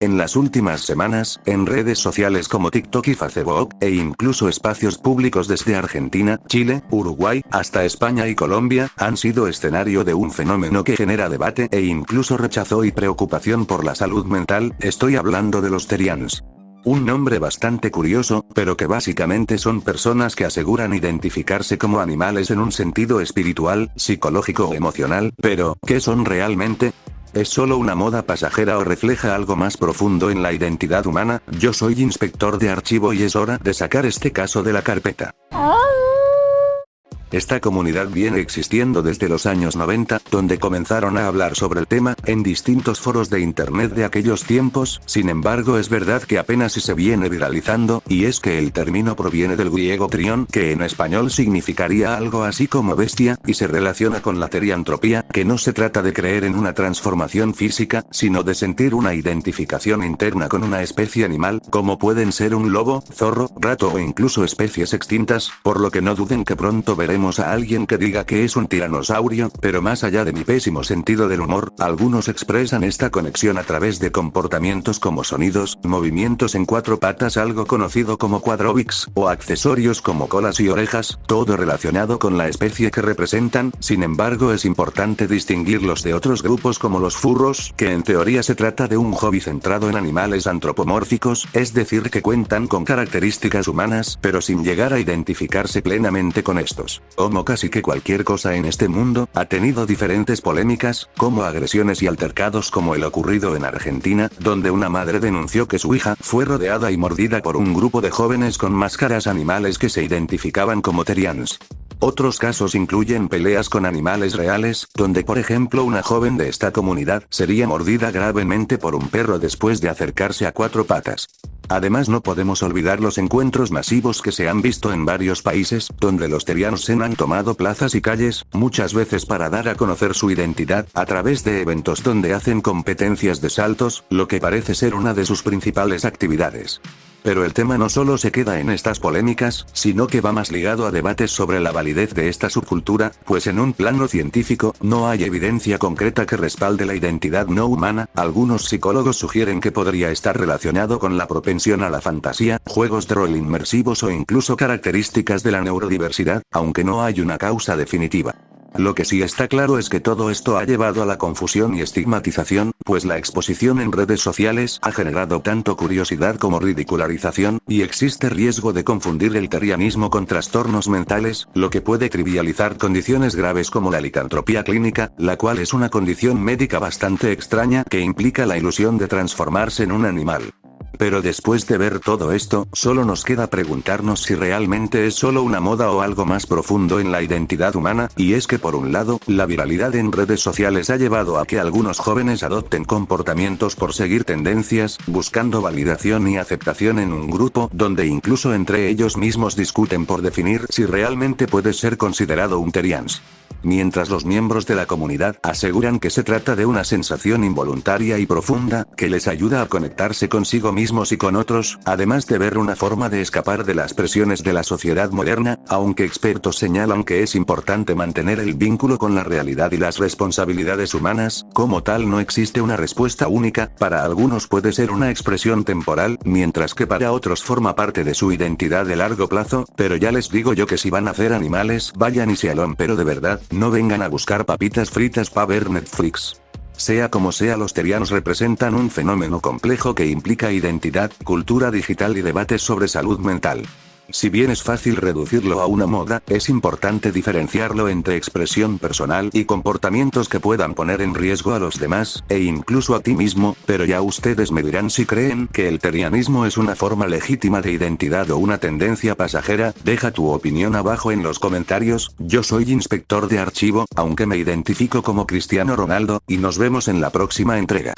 En las últimas semanas, en redes sociales como TikTok y Facebook, e incluso espacios públicos desde Argentina, Chile, Uruguay, hasta España y Colombia, han sido escenario de un fenómeno que genera debate e incluso rechazo y preocupación por la salud mental. Estoy hablando de los Therians. Un nombre bastante curioso, pero que básicamente son personas que aseguran identificarse como animales en un sentido espiritual, psicológico o emocional, pero, ¿qué son realmente? ¿Es solo una moda pasajera o refleja algo más profundo en la identidad humana? Yo soy inspector de archivo y es hora de sacar este caso de la carpeta. Esta comunidad viene existiendo desde los años 90, donde comenzaron a hablar sobre el tema, en distintos foros de internet de aquellos tiempos. Sin embargo, es verdad que apenas si se viene viralizando, y es que el término proviene del griego therion, que en español significaría algo así como bestia, y se relaciona con la theriantropía, que no se trata de creer en una transformación física, sino de sentir una identificación interna con una especie animal, como pueden ser un lobo, zorro, rato o incluso especies extintas, por lo que no duden que pronto veremos a alguien que diga que es un tiranosaurio, pero más allá de mi pésimo sentido del humor, algunos expresan esta conexión a través de comportamientos como sonidos, movimientos en cuatro patas, algo conocido como quadrobics, o accesorios como colas y orejas, todo relacionado con la especie que representan. Sin embargo, es importante distinguirlos de otros grupos como los furros, que en teoría se trata de un hobby centrado en animales antropomórficos, es decir que cuentan con características humanas, pero sin llegar a identificarse plenamente con estos. Como casi que cualquier cosa en este mundo, ha tenido diferentes polémicas, como agresiones y altercados como el ocurrido en Argentina, donde una madre denunció que su hija fue rodeada y mordida por un grupo de jóvenes con máscaras animales que se identificaban como Therians. Otros casos incluyen peleas con animales reales, donde por ejemplo una joven de esta comunidad sería mordida gravemente por un perro después de acercarse a cuatro patas. Además, no podemos olvidar los encuentros masivos que se han visto en varios países, donde los Therians han tomado plazas y calles, muchas veces para dar a conocer su identidad, a través de eventos donde hacen competencias de saltos, lo que parece ser una de sus principales actividades. Pero el tema no solo se queda en estas polémicas, sino que va más ligado a debates sobre la validez de esta subcultura, pues en un plano científico, no hay evidencia concreta que respalde la identidad no humana. Algunos psicólogos sugieren que podría estar relacionado con la propensión a la fantasía, juegos de rol inmersivos o incluso características de la neurodiversidad, aunque no hay una causa definitiva. Lo que sí está claro es que todo esto ha llevado a la confusión y estigmatización, pues la exposición en redes sociales ha generado tanto curiosidad como ridicularización, y existe riesgo de confundir el therianismo con trastornos mentales, lo que puede trivializar condiciones graves como la licantropía clínica, la cual es una condición médica bastante extraña que implica la ilusión de transformarse en un animal. Pero después de ver todo esto, solo nos queda preguntarnos si realmente es solo una moda o algo más profundo en la identidad humana, y es que por un lado, la viralidad en redes sociales ha llevado a que algunos jóvenes adopten comportamientos por seguir tendencias, buscando validación y aceptación en un grupo, donde incluso entre ellos mismos discuten por definir si realmente puede ser considerado un Therians. Mientras los miembros de la comunidad aseguran que se trata de una sensación involuntaria y profunda, que les ayuda a conectarse consigo mismos y con otros, además de ver una forma de escapar de las presiones de la sociedad moderna, aunque expertos señalan que es importante mantener el vínculo con la realidad y las responsabilidades humanas. Como tal, no existe una respuesta única. Para algunos puede ser una expresión temporal, mientras que para otros forma parte de su identidad de largo plazo, pero ya les digo yo que si van a hacer animales, vayan y se alón, pero de verdad, no vengan a buscar papitas fritas pa' ver Netflix. Sea como sea, los Therians representan un fenómeno complejo que implica identidad, cultura digital y debates sobre salud mental. Si bien es fácil reducirlo a una moda, es importante diferenciarlo entre expresión personal y comportamientos que puedan poner en riesgo a los demás, e incluso a ti mismo, pero ya ustedes me dirán si creen que el therianismo es una forma legítima de identidad o una tendencia pasajera. Deja tu opinión abajo en los comentarios. Yo soy inspector de archivo, aunque me identifico como Cristiano Ronaldo, y nos vemos en la próxima entrega.